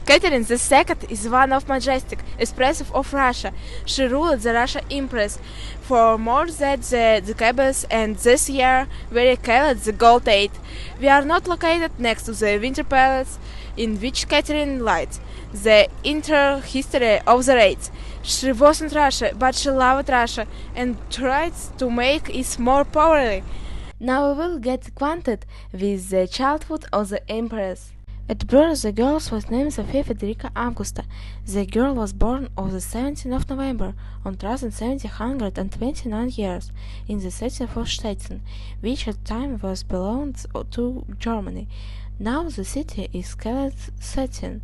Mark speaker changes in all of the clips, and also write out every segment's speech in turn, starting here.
Speaker 1: Catherine II is one of majestic, expressive of Russia. She ruled the Russia Empress for more than the decades, and this year we call the Gold Age. We are not located next to the Winter Palace in which Catherine lived. The entire history of the race. She wasn't Russia, but she loved Russia and tried to make it more powerful. Now we will get acquainted with the childhood of the Empress. At birth, the girl was named Sophia Federica Augusta. The girl was born on the 17th of November on 1729 years in the city of Stettin, which at the time was belonged to Germany. Now the city is called Stettin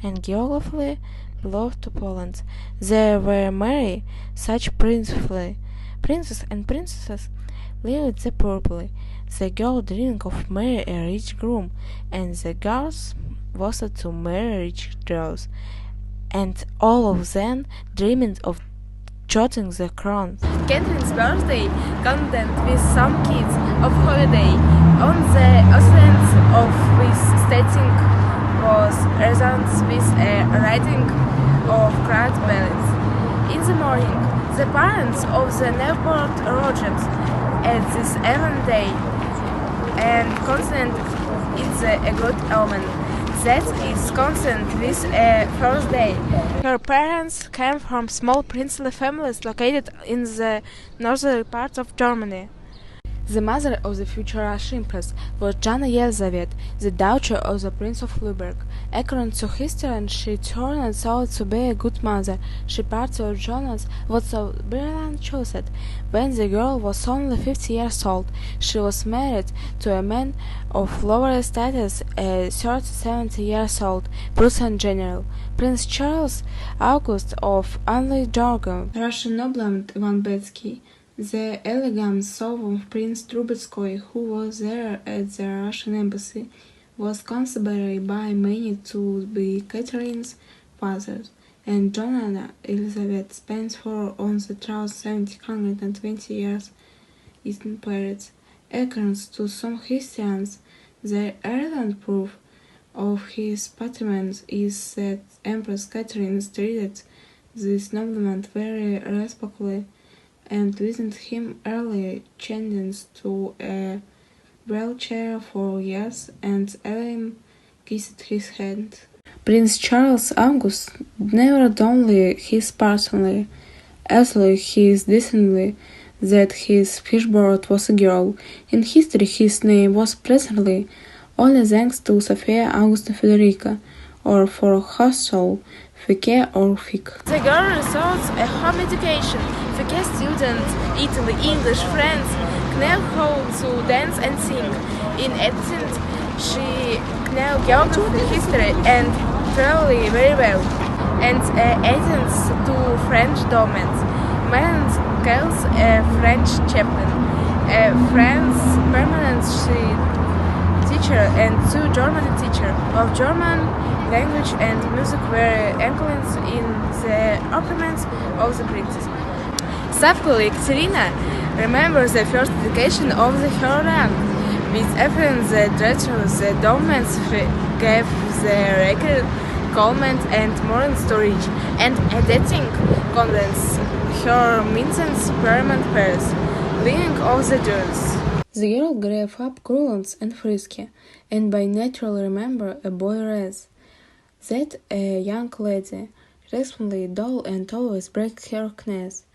Speaker 1: and geographically belonged to Poland. There were many such princes and princesses lived there poorly. The girl dreamed of marrying a rich groom, and the girls wanted to marry rich girls, and all of them dreamed of jotting the crown. Catherine's birthday content with some kids of holiday on the oceans of this setting was resonant with a writing of crowd ballads. In the morning, the parents of the newborn Rogers at this event day and constant is a good omen. That is constant with a first day. Her parents came from small princely families located in the northern part of Germany. The mother of the future Russian Empress was Jana Elizabeth, the daughter of the Prince of Luberg. According to history, she turned out to be a good mother. She part of Jonas was so brilliant chosen. When the girl was only 50 years old, she was married to a man of lower status, a 37 years old Prussian general, Prince Charles August of Anhalt-Dorgum, Russian nobleman Ivan Betsky. The elegant son of Prince Trubetskoy, who was there at the Russian embassy, was considered by many to be Catherine's father, and Joanna Elizabeth spent for on the throne 720 years in Paris. According to some historians, the earliest proof of his patrimony is that Empress Catherine treated this nobleman very respectfully, and visited him early, changing to a wheelchair for years, and Elim kissed his hand. Prince Charles August never only his personally, actually his decently, that his firstborn was a girl. In history his name was presently only thanks to Sophia Augusta Federica, or for her soul, Fike or Fik. The girl received a home education. Fike students Italy, English, French, knew how to dance and sing. In addition, she knew geography, history, and travel very well, and attends to French domains. Man calls a French chaplain, a French permanent teacher, and two German teachers of German language and music were included in the opulence of the princess. Savkula Ekaterina remembers the first dedication of her rank. With Ephraim the director, the dominants gave the record comment and moral storage, and editing condense her mentions permanent pairs, living of the Jews. The girl grew up cruel and frisky, and by natural remember a boy race. That a young lady, respectfully dull and always break her knees.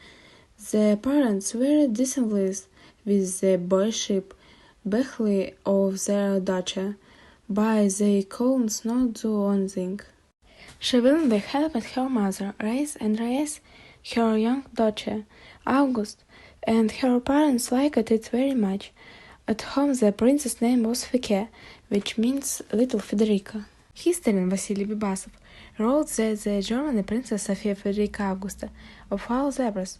Speaker 1: The parents were displeased with the boyship behly of their daughter, but they could not do anything. She willingly helped her mother raise her young daughter, August, and her parents liked it very much. At home the princess' name was Fike, which means Little Federica. Historian Vasily Bibasov wrote that the German Princess Sophia Federica Augusta of all zebras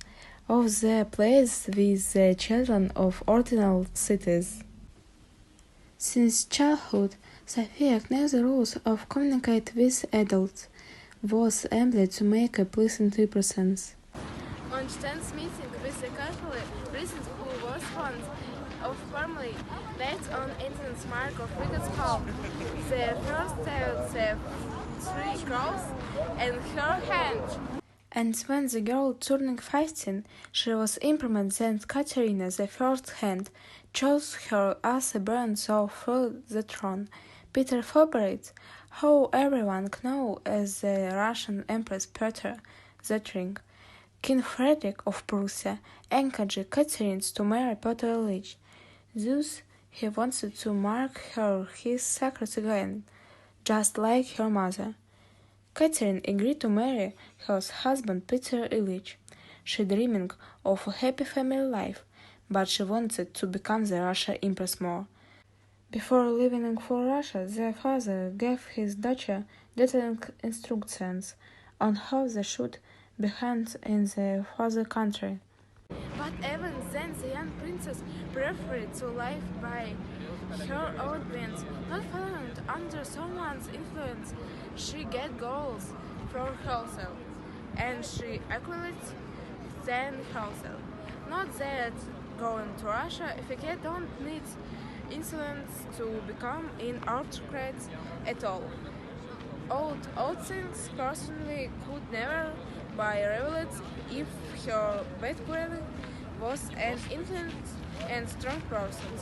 Speaker 1: of the place with the children of ordinary cities. Since childhood, Sophia knew the rules of communicate with adults, was able to make a pleasant presence. On Stan's meeting with the Catholic princess who was fond of family, met on Indian's mark of Wicket's home. The first tale three crows in her hand. And when the girl turned 15, she was imprisoned. Then Katerina, the first hand, chose her as a brand so for the throne. Peter favorite, how everyone knows as the Russian Empress Peter the Ring. King Frederick of Prussia encouraged Catherine to marry Peter Ilyich. Thus, he wanted to mark her his sacred again, just like her mother. Catherine agreed to marry her husband Peter Ilyich. She dreamed of a happy family life, but she wanted to become the Russian Empress more. Before leaving for Russia, the father gave his daughter detailed instructions on how they should behave in the father country. But even then, the young princess preferred to live by her own means, not following under someone's influence. She get goals for herself, and she acquires them herself. Not that going to Russia, Fike don't need influence to become an autocrat at all. Old things personally could never be revealed if her background was an influent and strong person,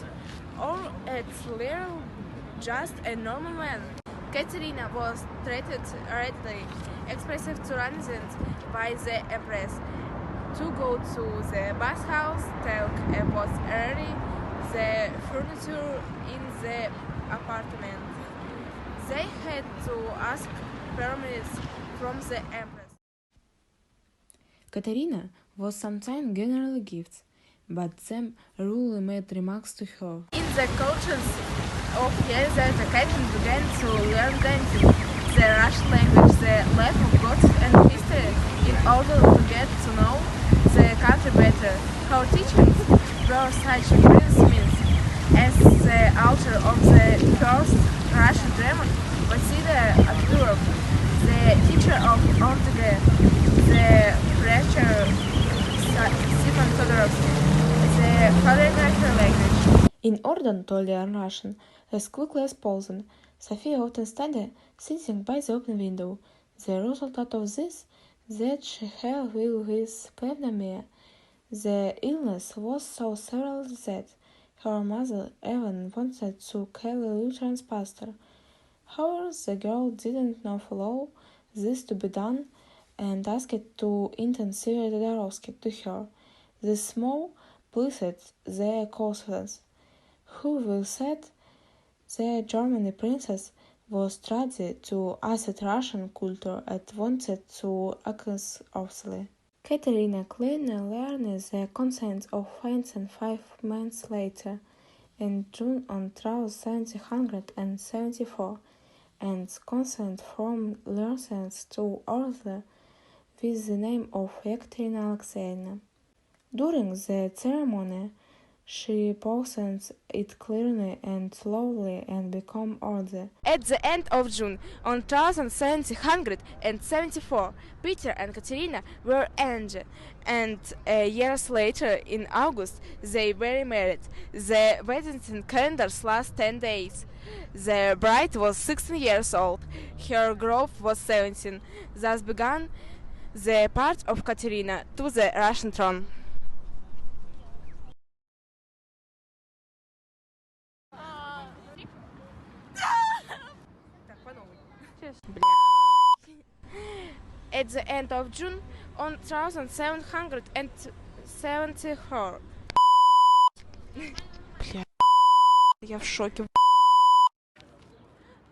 Speaker 1: or at least just a normal man. Katerina was treated readily, expressive to residents by the Empress, to go to the bathhouse, talk about early the furniture in the apartment. They had to ask permission from the Empress. Katerina was sometimes generally gifts, but them rarely made remarks to her. In the cultures of Yelizaveta, Catherine began to learn dancing, the Russian language, the life of gods and history, in order to get to know the country better. Her teachings were such brilliant means as the author of the first Russian drama, Vasily Abdurov, the teacher of Ortega, the preacher Stephen Todorovsky, the choreographer language. In order to learn Russian as quickly as possible, Sophia often studied sitting by the open window. The result of this that she had with pneumonia. The illness was so severe that her mother even wanted to kill a Lutheran pastor. However, the girl didn't not allow this to be done and asked to intensively Todorovsky to her. The small pleased their confidence, who will said the German princess was ready to accept Russian culture and wanted to act obviously. Katerina clearly learned the consent of friends 5 months later, in June on 1774, and consent from license to order with the name of Ekaterina Alexeyevna. During the ceremony, she presents it clearly and slowly and become order. At the end of June, on 1774, Peter and Katerina were engaged, and years later, in August, they were married. The wedding calendars last 10 days. The bride was 16 years old. Her growth was 17. Thus began the path of Katerina to the Russian throne. At the end of June, on 1774. Бля, я в шоке.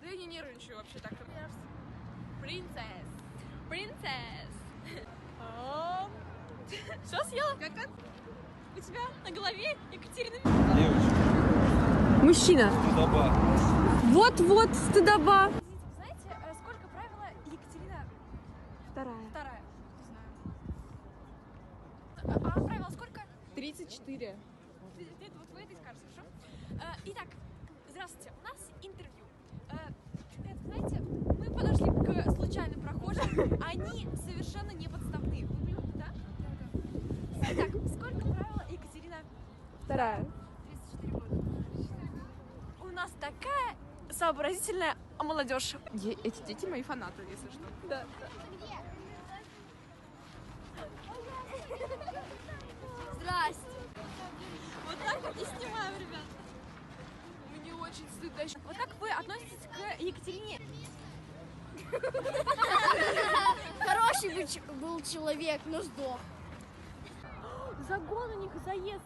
Speaker 2: Да я не нервничаю вообще так. Принцесс. Принцесс. Что съела? Как? У тебя на голове Екатерина...
Speaker 3: Девочка.
Speaker 2: Мужчина.
Speaker 3: Стыдоба.
Speaker 2: Вот-вот, стыдоба. Знаете, сколько правила Екатерина... Вторая. Не знаю. А правила сколько?
Speaker 4: 34.
Speaker 2: Это вот вы это и скажете, хорошо? Итак, здравствуйте, у нас интервью. Знаете, мы подошли к случайным прохожим, они совершенно не подставные. Вы понимаете, да? Да. Итак, сколько правила Екатерина...
Speaker 4: Вторая.
Speaker 2: 34 года. У нас такая сообразительная молодежь.
Speaker 1: Эти дети мои фанаты, если что.
Speaker 2: Да. Здрасте. Вот так вот и снимаем, ребят.
Speaker 1: Мне очень стыдно.
Speaker 2: Вот так вы относитесь к Екатерине?
Speaker 3: Хороший был человек, но сдох.
Speaker 2: Загон у них, заезд.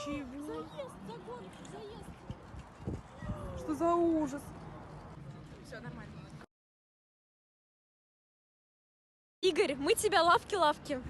Speaker 1: Чего?
Speaker 2: Заезд, загон, заезд.
Speaker 1: Что за ужас? Все нормально.
Speaker 2: Игорь, мы тебя лавки-лавки.